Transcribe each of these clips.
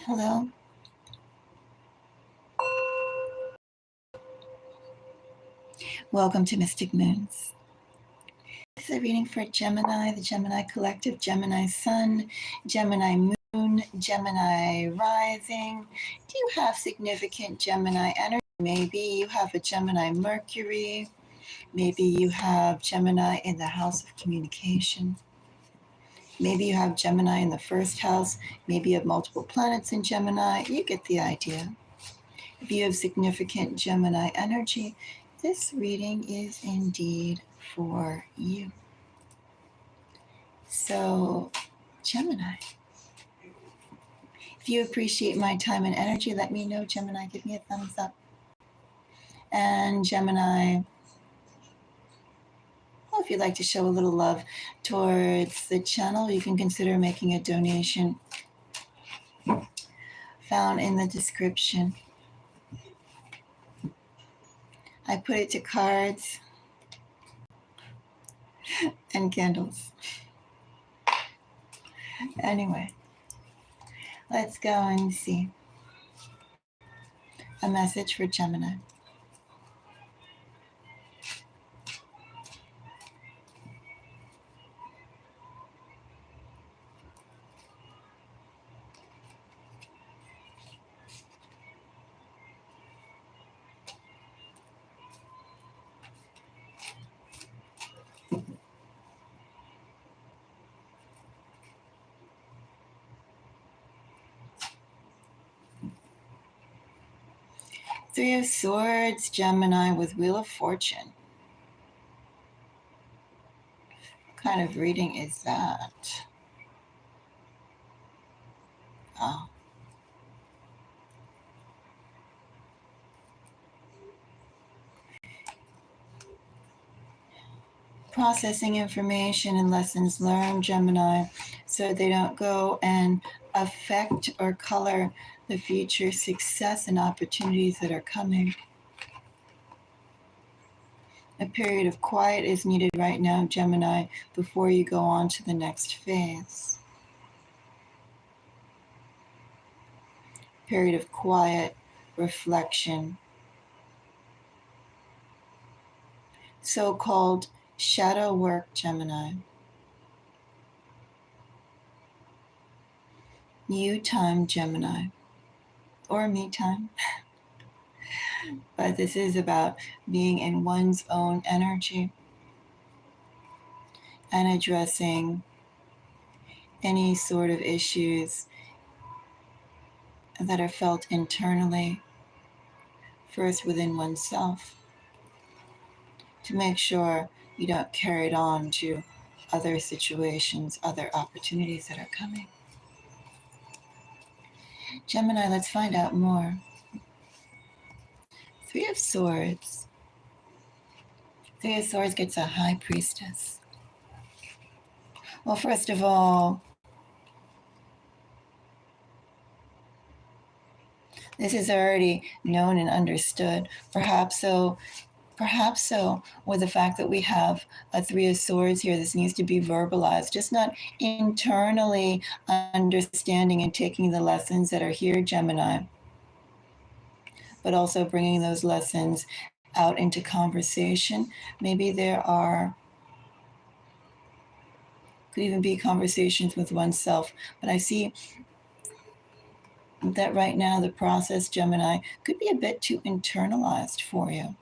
Hello. Welcome to Mystic Moons. This is a reading for Gemini, the Gemini Collective, Gemini Sun, Gemini Moon, Gemini Rising. Do you have significant Gemini energy? Maybe you have a Gemini Mercury. Maybe you have Gemini in the house of communication. Maybe you have Gemini in the first house. Maybe you have multiple planets in Gemini. You get the idea. If you have significant Gemini energy, this reading is indeed for you. So, Gemini, if you appreciate my time and energy, let me know, Gemini. Give me a thumbs up. And Gemini, well, if you'd like to show a little love towards the channel, you can consider making a donation found in the description. I put it to cards and candles. Anyway, let's go and see a message for Gemini. Three of Swords, Gemini with Wheel of Fortune. What kind of reading is that? Oh. Processing information and lessons learned, Gemini, so they don't go and affect or color the future success and opportunities that are coming. A period of quiet is needed right now, Gemini, before you go on to the next phase. Period of quiet, reflection. So-called shadow work, Gemini. You time, Gemini, or me time. But this is about being in one's own energy and addressing any sort of issues that are felt internally, first within oneself, to make sure you don't carry it on to other situations, other opportunities that are coming. Gemini, let's find out more. Three of Swords. Three of Swords gets a High Priestess. Well, first of all, this is already known and understood. Perhaps so with the fact that we have a Three of Swords here. This needs to be verbalized, just not internally understanding and taking the lessons that are here, Gemini, but also bringing those lessons out into conversation. Maybe could even be conversations with oneself. But I see that right now the process, Gemini, could be a bit too internalized for you.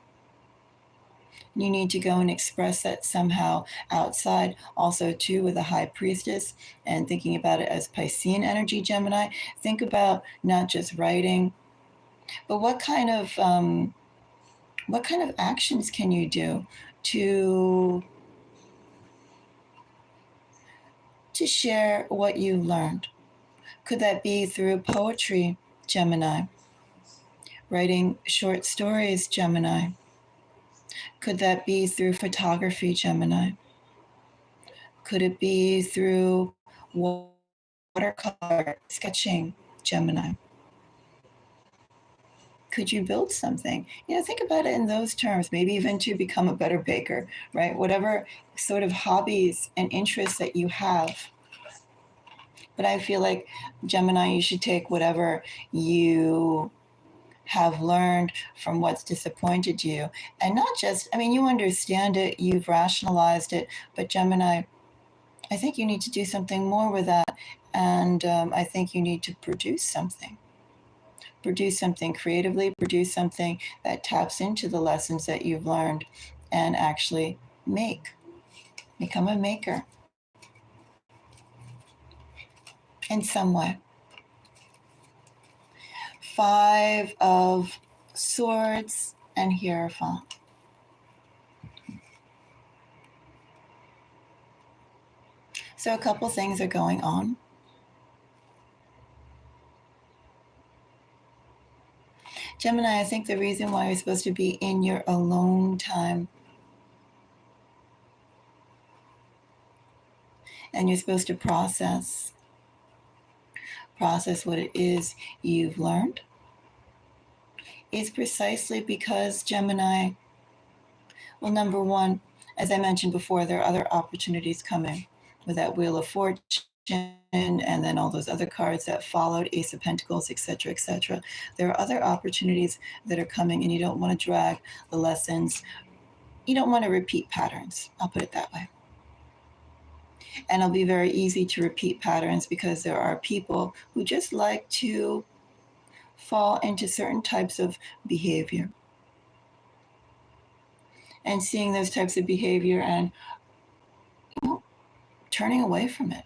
You need to go and express that somehow outside. Also, too, with a High Priestess and thinking about it as Piscean energy, Gemini, think about not just writing, but what kind of actions can you do to share what you learned? Could that be through poetry, Gemini? Writing short stories, Gemini? Could that be through photography, Gemini? Could it be through watercolor sketching, Gemini? Could you build something? Think about it in those terms, maybe even to become a better baker, right? Whatever sort of hobbies and interests that you have. But I feel like, Gemini, you should take whatever you have learned from what's disappointed you. And not just, I mean, you understand it, you've rationalized it, but Gemini, I think you need to do something more with that. And I think you need to produce something. Produce something creatively, produce something that taps into the lessons that you've learned and actually become a maker in some way. 5 of Swords and Hierophant. So a couple things are going on. Gemini, I think the reason why you're supposed to be in your alone time and you're supposed to process what it is you've learned is precisely because, Gemini, well, number one, as I mentioned before, there are other opportunities coming with that Wheel of Fortune and then all those other cards that followed, Ace of Pentacles, etc., etc. There are other opportunities that are coming, and you don't want to drag the lessons. You don't want to repeat patterns. I'll put it that way. And it'll be very easy to repeat patterns because there are people who just like to fall into certain types of behavior. And seeing those types of behavior and turning away from it.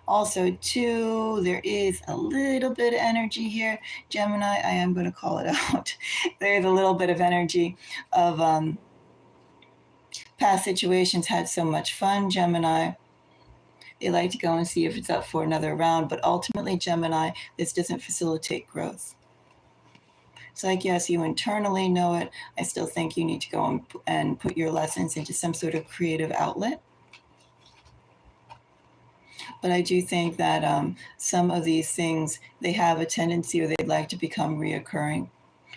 Also, too, there is a little bit of energy here. Gemini, I am going to call it out. There's a little bit of energy of past situations had so much fun, Gemini. They like to go and see if it's up for another round, but ultimately, Gemini, this doesn't facilitate growth. It's like, yes, you internally know it. I still think you need to go and put your lessons into some sort of creative outlet. But I do think that some of these things, they have a tendency or they'd like to become reoccurring.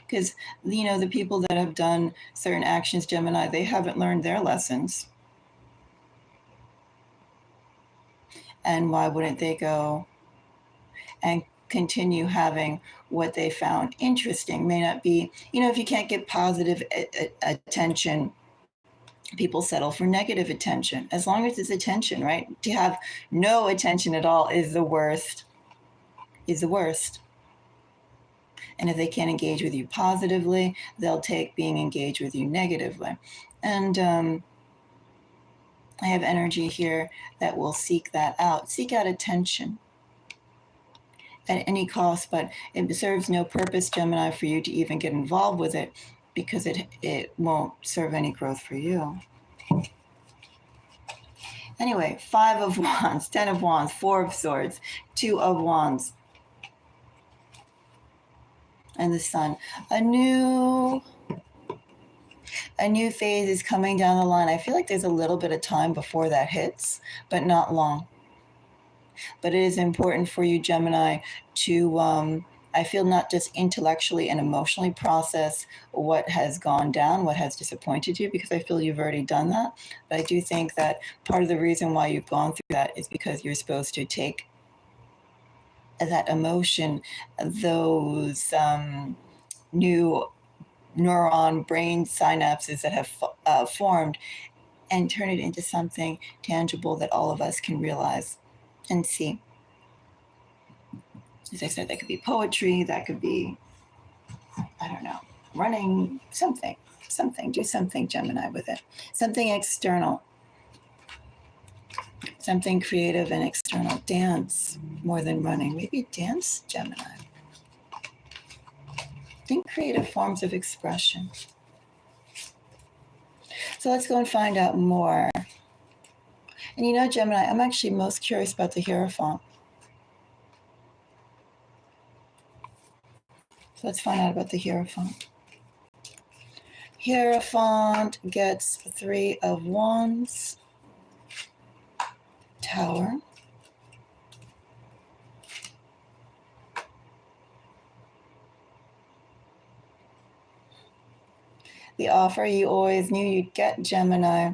Because, the people that have done certain actions, Gemini, they haven't learned their lessons. And why wouldn't they go and continue having what they found interesting? May not be, if you can't get positive attention, people settle for negative attention, as long as it's attention, right? To have no attention at all is the worst. And if they can't engage with you positively, they'll take being engaged with you negatively. And I have energy here that will seek that out. Seek out attention at any cost, but it serves no purpose, Gemini, for you to even get involved with it because it won't serve any growth for you. Anyway, 5 of Wands, 10 of Wands, 4 of Swords, 2 of Wands, and the Sun. A new phase is coming down the line. I feel like there's a little bit of time before that hits, but not long. But it is important for you, Gemini, to, I feel, not just intellectually and emotionally process what has gone down, what has disappointed you, because I feel you've already done that. But I do think that part of the reason why you've gone through that is because you're supposed to take that emotion, those new neuron brain synapses that have formed, and turn it into something tangible that all of us can realize and see. As I said, that could be poetry, that could be, I don't know, running, something, do something, Gemini, with it. Something external, something creative and external. Dance more than running. Maybe dance, Gemini. Think creative forms of expression. So let's go and find out more. And Gemini, I'm actually most curious about the Hierophant. So let's find out about the Hierophant. Hierophant gets 3 of Wands, Tower, the offer you always knew you'd get, Gemini.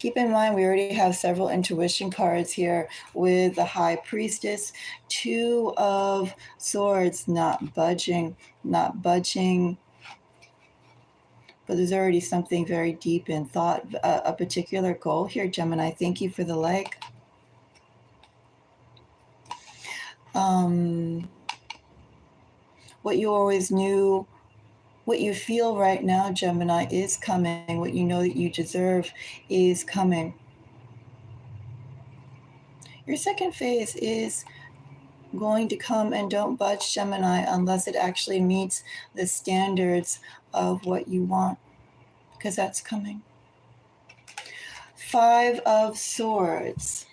Keep in mind, we already have several intuition cards here with the High Priestess, Two of Swords, not budging, not budging. But there's already something very deep in thought, a particular goal here, Gemini. Thank you for the like. What you always knew, what you feel right now, Gemini, is coming. What you know that you deserve is coming. Your second phase is going to come, and don't budge, Gemini, unless it actually meets the standards of what you want, because that's coming. Five of Swords.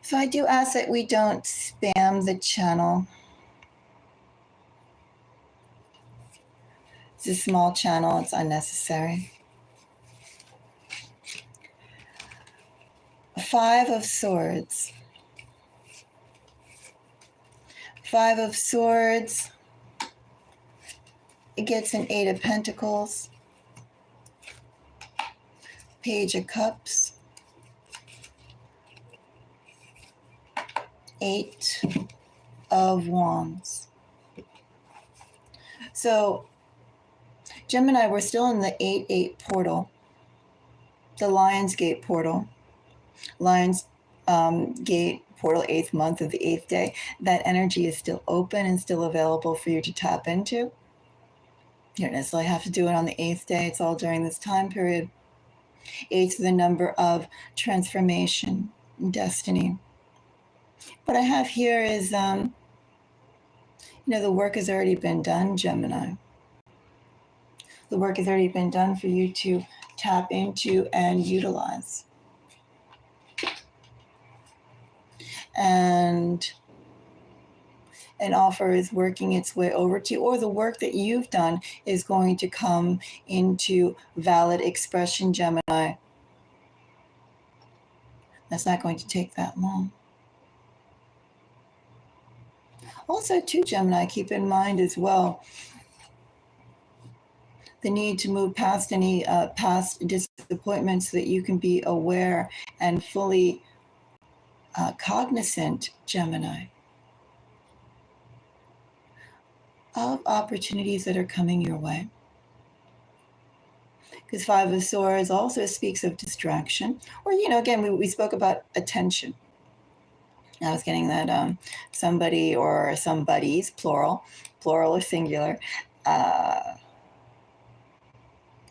So I do ask that we don't spam the channel. It's a small channel, it's unnecessary. Five of Swords. Five of Swords. It gets an Eight of Pentacles. Page of Cups. Eight of Wands. So, Gemini, we're still in the 8-8 portal, the Lion's Gate portal. Lion's Gate portal, 8th month of the 8th day. That energy is still open and still available for you to tap into. You don't necessarily have to do it on the 8th day. It's all during this time period. 8's the number of transformation and destiny. What I have here is, the work has already been done, Gemini. The work has already been done for you to tap into and utilize. And an offer is working its way over to you, or the work that you've done is going to come into valid expression, Gemini. That's not going to take that long. Also, too, Gemini, keep in mind as well the need to move past any past disappointments so that you can be aware and fully cognizant, Gemini, of opportunities that are coming your way. Because Five of Swords also speaks of distraction, or, again, we spoke about attention. I was getting that somebody or somebodies, plural or singular,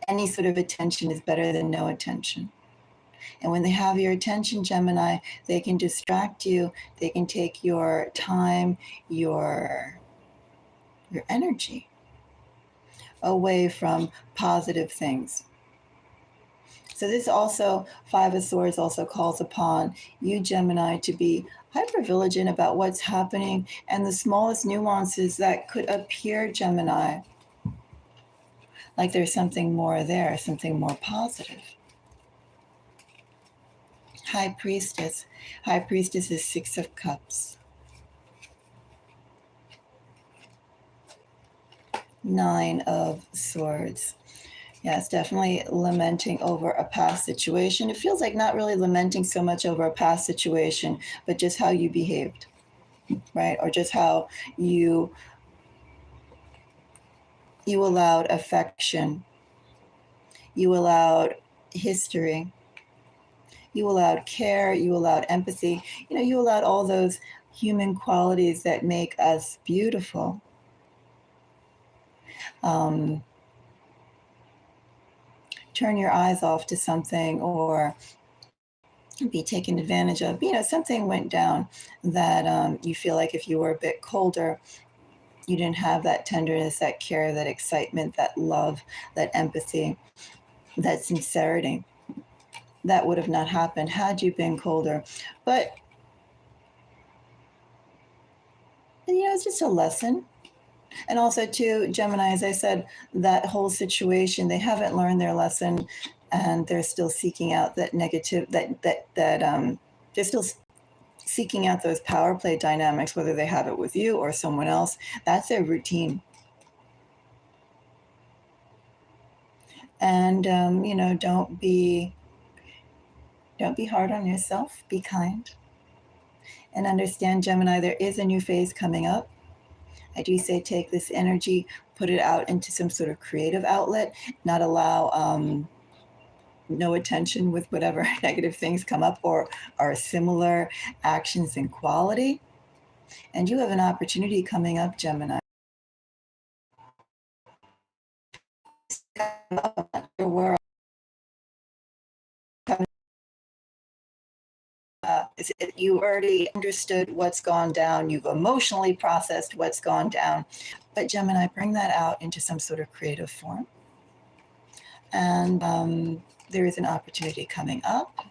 any sort of attention is better than no attention. And when they have your attention, Gemini, they can distract you. They can take your time, your energy away from positive things. So this also, Five of Swords also calls upon you, Gemini, to be hyper-vigilant about what's happening and the smallest nuances that could appear, Gemini, like there's something more there, something more positive. High Priestess. High Priestess is Six of Cups. Nine of Swords. Yeah, it's definitely lamenting over a past situation. It feels like not really lamenting so much over a past situation, but just how you behaved, right? Or just how you allowed affection. You allowed history. You allowed care. You allowed empathy. You allowed all those human qualities that make us beautiful. Turn your eyes off to something or be taken advantage of. Something went down that you feel like if you were a bit colder, you didn't have that tenderness, that care, that excitement, that love, that empathy, that sincerity. That would have not happened had you been colder. But, it's just a lesson. And also, too, Gemini, as I said, that whole situation, they haven't learned their lesson, and they're still seeking out that negative, they're still seeking out those power play dynamics, whether they have it with you or someone else. That's their routine. And don't be hard on yourself. Be kind. And understand, Gemini, there is a new phase coming up. I do say take this energy, put it out into some sort of creative outlet, not allow no attention with whatever negative things come up or are similar actions in quality. And you have an opportunity coming up, Gemini. Your world. You already understood what's gone down. You've emotionally processed what's gone down. But Gemini, bring that out into some sort of creative form. And there is an opportunity coming up.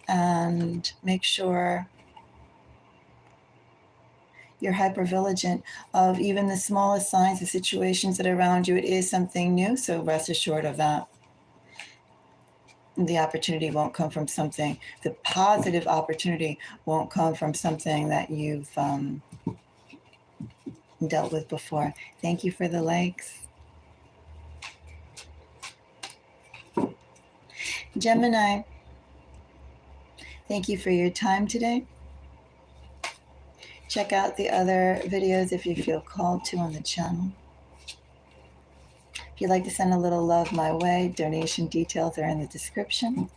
And make sure you're hypervigilant of even the smallest signs of situations that are around you. It is something new, so rest assured of that. The opportunity won't come from something, the positive opportunity won't come from something that you've dealt with before. Thank you for the likes. Gemini, thank you for your time today. Check out the other videos if you feel called to on the channel. If you'd like to send a little love my way, donation details are in the description.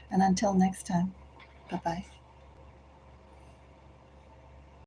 And until next time, bye-bye.